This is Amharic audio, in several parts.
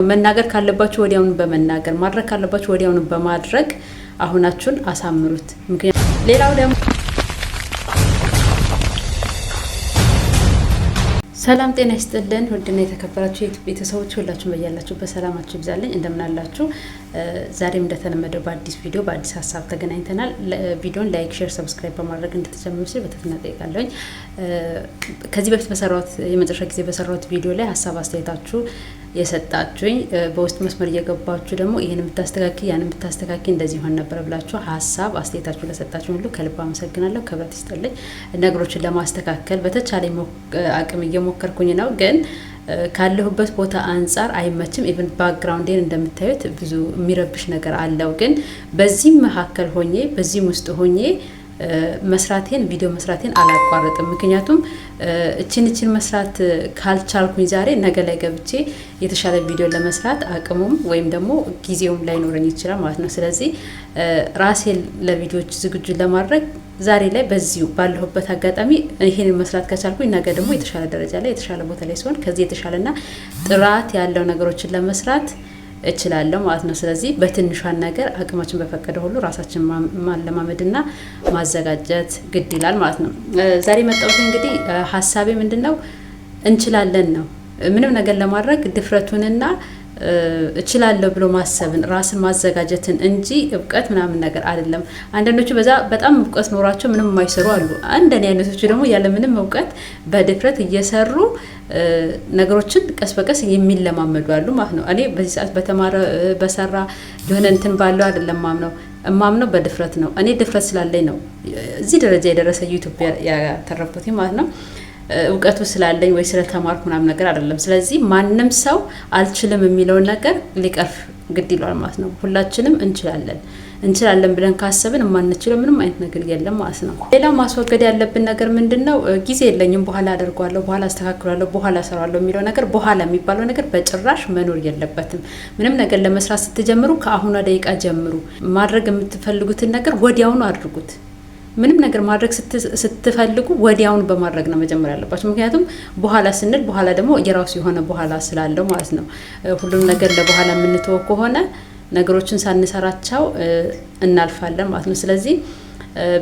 መናገር ካለባችሁ ወዲያውኑ በመናገር ማድረግ ካለባችሁ ወዲያውኑ በማድረግ አሁናችሁን አሳምሩት። ምክንያቱም ሌላው ደግሞ ሰላም ጤና ይስጥልን። ውድና የተከበራችሁ የዩቲዩብ ቤተሰቦች ሁላችሁም በያላችሁ በሰላማችሁ ይብዛልኝ። እንደምን አላችሁ? ዛሬም እንደተለመደው በአዲስ ቪዲዮ በአዲስ ሀሳብ ተገናኝተናል። ቪዲዮን ላይክ፣ ሼር፣ ሰብስክራይብ በማድረግ እንድትጀምሩ ሲል በትህትና ጠይቃለሁኝ። ከዚህ በፊት በሰራሁት የመጨረሻ ጊዜ በሰራሁት ቪዲዮ ላይ ሀሳብ አስተያየታችሁ የሰጣችሁኝ በውስጥ መስመር እየገባችሁ ደግሞ ይሄን ብታስተካኪ ያን ብታስተካኪ እንደዚህ ሆነ ነበር ብላችሁ ሀሳብ አስተያየታችሁ ለሰጣችሁ ሁሉ ከልብ አመሰግናለሁ። ክብረት ይስጥልኝ። ነገሮችን ለማስተካከል በተቻለኝ አቅም እየሞከርኩኝ ነው፣ ግን ካለሁበት ቦታ አንጻር አይመችም። ኢቭን ባክግራውንዴን እንደምታዩት ብዙ የሚረብሽ ነገር አለው። ግን በዚህ መካከል ሆኜ በዚህ ውስጥ ሆኜ መስራቴን ቪዲዮ መስራቴን አላቋረጥም። ምክንያቱም እችን መስራት ካልቻልኩኝ ዛሬ ነገ ላይ ገብቼ የተሻለ ቪዲዮ ለመስራት አቅሙም ወይም ደግሞ ጊዜውም ላይኖረኝ ይችላል ማለት ነው። ስለዚህ ራሴን ለቪዲዮዎች ዝግጁ ለማድረግ ዛሬ ላይ በዚሁ ባለሁበት አጋጣሚ ይሄን መስራት ከቻልኩኝ ነገ ደግሞ የተሻለ ደረጃ ላይ የተሻለ ቦታ ላይ ሲሆን ከዚህ የተሻለና ጥራት ያለው ነገሮችን ለመስራት እችላለሁ ማለት ነው። ስለዚህ በትንሿን ነገር አቅማችን በፈቀደ ሁሉ ራሳችን ማለማመድና ማዘጋጀት ግድ ይላል ማለት ነው። ዛሬ መጣሁት እንግዲህ ሀሳቤ ምንድነው? እንችላለን ነው። ምንም ነገር ለማድረግ ድፍረቱንና እችላለሁ ብሎ ማሰብን ራስን ማዘጋጀትን እንጂ እብቀት ምናምን ነገር አይደለም። አንዳንዶቹ በጣም እብቀት ኖራቸው ምንም የማይሰሩ አሉ። እንደኔ አይነቶቹ ደግሞ ያለ ምንም እብቀት በድፍረት እየሰሩ ነገሮችን ቀስ በቀስ የሚለማመዱ አሉ ማለት ነው። እኔ በዚህ ሰዓት በተማረ በሰራ የሆነ እንትን ባለው አይደለም ማምነው በድፍረት ነው። እኔ ድፍረት ስላለኝ ነው እዚህ ደረጃ የደረሰ ዩቲዩብ ያተረፍኩት ማለት ነው። እውቀቱ ስላለኝ ወይ ስለተማርኩ ምናምን ነገር አይደለም። ስለዚህ ማንም ሰው አልችልም የሚለውን ነገር ሊቀርፍ ግድ ይሏል ማለት ነው። ሁላችንም እንችላለን ብለን ካሰብን የማንችለው ምንም አይነት ነገር የለም ማለት ነው። ሌላው ማስወገድ ያለብን ነገር ምንድነው? ጊዜ የለኝም፣ በኋላ አደርጋለሁ፣ በኋላ አስተካክላለሁ፣ በኋላ እሰራለሁ የሚለው ነገር በኋላ የሚባለው ነገር በጭራሽ መኖር የለበትም። ምንም ነገር ለመስራት ስትጀምሩ ከአሁኗ ደቂቃ ጀምሩ። ማድረግ የምትፈልጉትን ነገር ወዲያውኑ አድርጉት። ምንም ነገር ማድረግ ስትፈልጉ ወዲያውኑ በማድረግ ነው መጀመር ያለባችሁ። ምክንያቱም በኋላ ስንል በኋላ ደግሞ የራሱ የሆነ በኋላ ስላለው ማለት ነው። ሁሉም ነገር ለበኋላ የምንተው ከሆነ ነገሮችን ሳንሰራቸው እናልፋለን ማለት ነው። ስለዚህ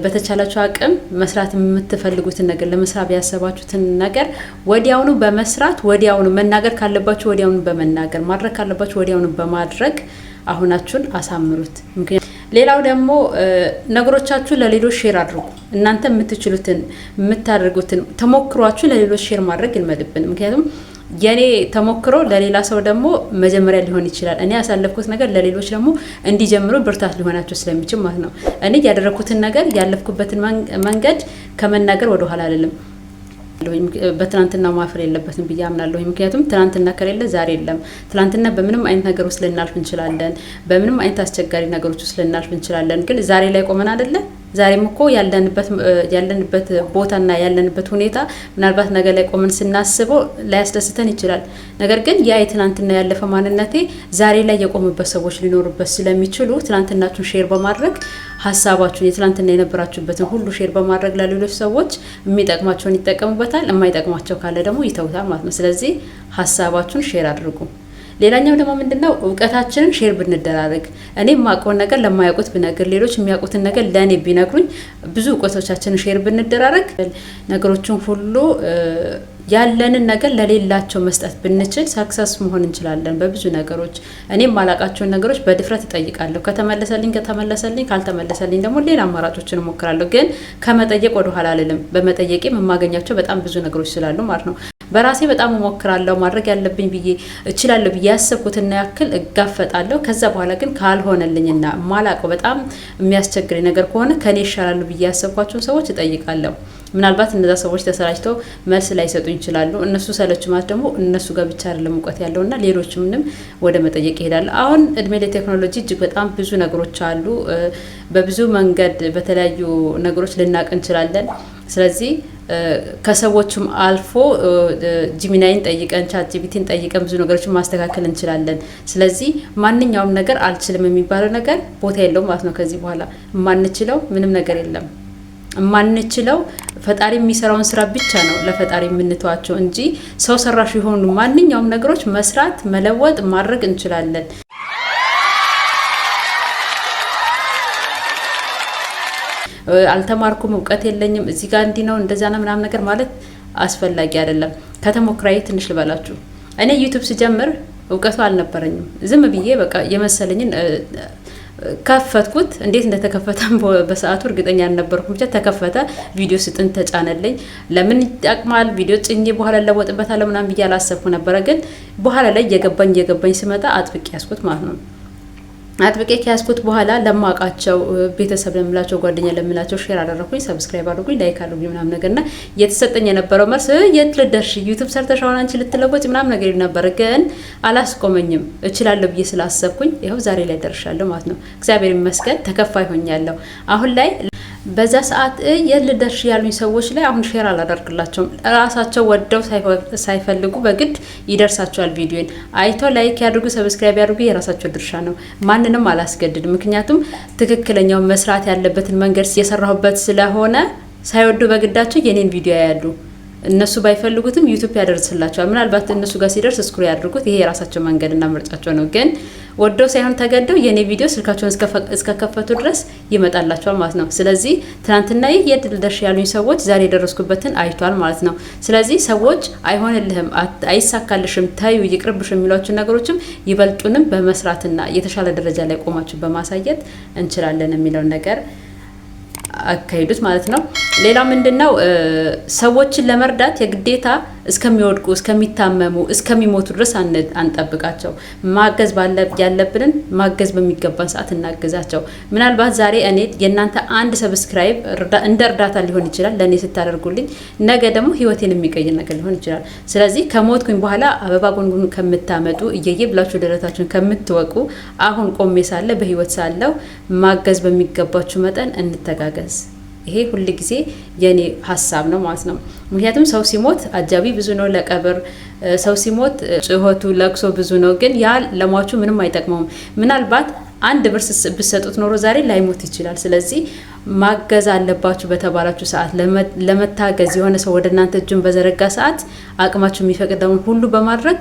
በተቻላችሁ አቅም መስራት የምትፈልጉትን ነገር ለመስራት ያሰባችሁትን ነገር ወዲያውኑ በመስራት ወዲያውኑ መናገር ካለባችሁ ወዲያውኑ በመናገር ማድረግ ካለባችሁ ወዲያውኑ በማድረግ አሁናችሁን አሳምሩት። ምክንያቱም ሌላው ደግሞ ነገሮቻችሁ ለሌሎች ሼር አድርጉ። እናንተ የምትችሉትን የምታደርጉትን ተሞክሯችሁ ለሌሎች ሼር ማድረግ ይልመድብን። ምክንያቱም የኔ ተሞክሮ ለሌላ ሰው ደግሞ መጀመሪያ ሊሆን ይችላል። እኔ ያሳለፍኩት ነገር ለሌሎች ደግሞ እንዲጀምሩ ብርታት ሊሆናቸው ስለሚችል ማለት ነው። እኔ ያደረኩትን ነገር ያለፍኩበትን መንገድ ከመናገር ወደ ኋላ አይደለም። በትናንትና ማፈር የለበትም ብዬ አምናለሁ። ምክንያቱም ትናንትና ከሌለ ዛሬ የለም። ትናንትና በምንም አይነት ነገር ውስጥ ልናልፍ እንችላለን። በምንም አይነት አስቸጋሪ ነገሮች ውስጥ ልናልፍ እንችላለን። ግን ዛሬ ላይ ቆመን አይደለ? ዛሬም እኮ ያለንበት ቦታና ያለንበት ሁኔታ ምናልባት ነገ ላይ ቆመን ስናስበው ላያስደስተን ይችላል። ነገር ግን ያ የትናንትና ያለፈ ማንነቴ ዛሬ ላይ የቆሙበት ሰዎች ሊኖሩበት ስለሚችሉ ትናንትናችሁን ሼር በማድረግ ሀሳባችሁን የትናንትና የነበራችሁበትን ሁሉ ሼር በማድረግ ለሌሎች ሰዎች የሚጠቅማቸውን ይጠቀሙበታል፣ የማይጠቅማቸው ካለ ደግሞ ይተውታል ማለት ነው። ስለዚህ ሀሳባችሁን ሼር አድርጉ። ሌላኛው ደግሞ ምንድነው? እውቀታችንን ሼር ብንደራረግ። እኔ የማውቀውን ነገር ለማያውቁት ብነግር፣ ሌሎች የሚያውቁትን ነገር ለእኔ ቢነግሩኝ፣ ብዙ እውቀቶቻችንን ሼር ብንደራረግ ነገሮችን ሁሉ ያለንን ነገር ለሌላቸው መስጠት ብንችል ሰክሰስ መሆን እንችላለን በብዙ ነገሮች። እኔም ማላቃቸውን ነገሮች በድፍረት እጠይቃለሁ። ከተመለሰልኝ፣ ካልተመለሰልኝ ደግሞ ሌላ አማራጮችን እሞክራለሁ። ግን ከመጠየቅ ወደ ኋላ አልልም። በመጠየቄ የማገኛቸው በጣም ብዙ ነገሮች ስላሉ ማለት ነው። በራሴ በጣም እሞክራለሁ። ማድረግ ያለብኝ ብዬ እችላለሁ ብዬ ያሰብኩትና ያክል እጋፈጣለሁ። ከዛ በኋላ ግን ካልሆነልኝና ማላቀው በጣም የሚያስቸግረኝ ነገር ከሆነ ከኔ ይሻላሉ ብዬ ያሰብኳቸውን ሰዎች እጠይቃለሁ። ምናልባት እነዛ ሰዎች ተሰራጭተው መልስ ላይሰጡኝ ይችላሉ። እነሱ ሰለች ማለት ደግሞ እነሱ ጋር ብቻ አይደለም እውቀት ያለውና ሌሎችንም ወደ መጠየቅ ይሄዳል። አሁን እድሜ ለቴክኖሎጂ እጅግ በጣም ብዙ ነገሮች አሉ። በብዙ መንገድ በተለያዩ ነገሮች ልናቅ እንችላለን። ስለዚህ ከሰዎችም አልፎ ጂሚናይን ጠይቀን ቻትጂፒቲን ጠይቀን ብዙ ነገሮችን ማስተካከል እንችላለን። ስለዚህ ማንኛውም ነገር አልችልም የሚባለው ነገር ቦታ የለውም ማለት ነው። ከዚህ በኋላ የማንችለው ምንም ነገር የለም። ማንችለው ፈጣሪ የሚሰራውን ስራ ብቻ ነው ለፈጣሪ የምንተዋቸው እንጂ ሰው ሰራሽ የሆኑ ማንኛውም ነገሮች መስራት መለወጥ ማድረግ እንችላለን። አልተማርኩም እውቀት የለኝም እዚህ ጋር እንዲ ነው እንደዛ ነው ምናምን ነገር ማለት አስፈላጊ አይደለም። ከተሞክራዬ ትንሽ ልበላችሁ። እኔ ዩቲዩብ ስጀምር እውቀቱ አልነበረኝም። ዝም ብዬ በቃ የመሰለኝን ከፈትኩት። እንዴት እንደተከፈተም በሰዓቱ እርግጠኛ አልነበርኩም። ብቻ ተከፈተ፣ ቪዲዮ ስጥን ተጫነልኝ። ለምን ይጠቅማል ቪዲዮ ጽኜ በኋላ ለወጥበታለሁ ምናምን ብዬ አላሰብኩ ነበረ። ግን በኋላ ላይ እየገባኝ ስመጣ አጥብቄ ያስኩት ማለት ነው። አጥብቄ ከያዝኩት በኋላ ለማውቃቸው ቤተሰብ ለምላቸው ጓደኛ ለምላቸው ሼር አደረኩኝ፣ ሰብስክራይብ አድርጉኝ፣ ላይክ አድርጉኝ ምናምን ነገርና የተሰጠኝ የነበረው መልስ የት ልደርሽ ዩቲዩብ ሰርተሽ አሁን አንቺ ልትለወጪ ምናምን ነገር ነበር። ግን አላስቆመኝም። እችላለሁ ብዬ ስላሰብኩኝ ይኸው ዛሬ ላይ ደርሻለሁ ማለት ነው። እግዚአብሔር ይመስገን ተከፋይ ሆኛለሁ። አሁን ላይ በዛ ሰዓት የልደርሽ ያሉኝ ሰዎች ላይ አሁን ሼር አላደርግላቸውም። ራሳቸው ወደው ሳይፈልጉ በግድ ይደርሳቸዋል። ቪዲዮን አይተው ላይክ ያድርጉ፣ ሰብስክራይብ ያድርጉ፣ የራሳቸው ድርሻ ነው። ማንንም አላስገድድም። ምክንያቱም ትክክለኛው መስራት ያለበትን መንገድ የሰራሁበት ስለሆነ ሳይወዱ በግዳቸው የኔን ቪዲዮ ያያሉ። እነሱ ባይፈልጉትም ዩቲዩብ ያደርስላቸዋል። ምናልባት እነሱ ጋር ሲደርስ ስክሩ ያድርጉት። ይሄ የራሳቸው መንገድና ምርጫቸው ነው። ግን ወደው ሳይሆን ተገደው የኔ ቪዲዮ ስልካቸውን እስከከፈቱ ድረስ ይመጣላቸዋል ማለት ነው። ስለዚህ ትናንትና ይህ የት ልደርሽ ያሉኝ ሰዎች ዛሬ የደረስኩበትን አይቷል ማለት ነው። ስለዚህ ሰዎች አይሆንልህም፣ አይሳካልሽም፣ ታዩ ይቅርብሽ የሚሏችሁ ነገሮችም ይበልጡንም በመስራትና የተሻለ ደረጃ ላይ ቆማችሁ በማሳየት እንችላለን የሚለውን ነገር አካሂዱት ማለት ነው። ሌላ ምንድነው ሰዎችን ለመርዳት የግዴታ እስከሚወድቁ እስከሚታመሙ እስከሚሞቱ ድረስ አንጠብቃቸው። ማገዝ ያለብንን ማገዝ በሚገባን ሰዓት እናገዛቸው። ምናልባት ዛሬ እኔ የእናንተ አንድ ሰብስክራይብ እንደ እርዳታ ሊሆን ይችላል ለእኔ ስታደርጉልኝ፣ ነገ ደግሞ ህይወቴን የሚቀይር ነገር ሊሆን ይችላል። ስለዚህ ከሞትኩኝ በኋላ አበባ ጉንጉን ከምታመጡ እየየ ብላችሁ ደረታችሁን ከምትወቁ አሁን ቆሜ ሳለ በህይወት ሳለው ማገዝ በሚገባችሁ መጠን እንተጋገዝ። ይሄ ሁሉ ጊዜ የኔ ሀሳብ ነው ማለት ነው። ምክንያቱም ሰው ሲሞት አጃቢ ብዙ ነው፣ ለቀብር ሰው ሲሞት ጭሆቱ ለቅሶ ብዙ ነው። ግን ያ ለሟቹ ምንም አይጠቅመውም። ምናልባት አንድ ብር ብትሰጡት ኖሮ ዛሬ ላይሞት ይችላል። ስለዚህ ማገዝ አለባችሁ በተባላችሁ ሰዓት ለመታገዝ የሆነ ሰው ወደ እናንተ እጁን በዘረጋ ሰዓት አቅማችሁ የሚፈቅደውን ሁሉ በማድረግ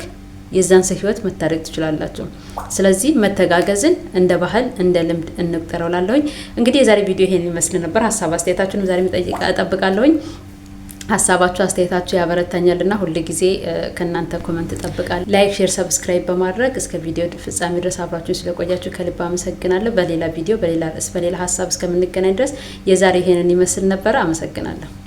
የዛን ሰው ህይወት መታደግ ትችላላችሁ። ስለዚህ መተጋገዝን እንደ ባህል እንደ ልምድ እንቁጠረው ላለሁኝ። እንግዲህ የዛሬ ቪዲዮ ይሄን ይመስል ነበር። ሀሳብ አስተያየታችሁን ዛሬ እጠብቃለሁኝ። ሀሳባችሁ አስተያየታችሁ ያበረታኛልና ሁሉ ጊዜ ከእናንተ ኮሜንት እጠብቃለሁ። ላይክ፣ ሼር፣ ሰብስክራይብ በማድረግ እስከ ቪዲዮ ፍጻሜ ድረስ አብራችሁን ስለቆያችሁ ከልብ አመሰግናለሁ። በሌላ ቪዲዮ በሌላ ርዕስ በሌላ ሀሳብ እስከምንገናኝ ድረስ የዛሬ ይሄንን ይመስል ነበር። አመሰግናለሁ።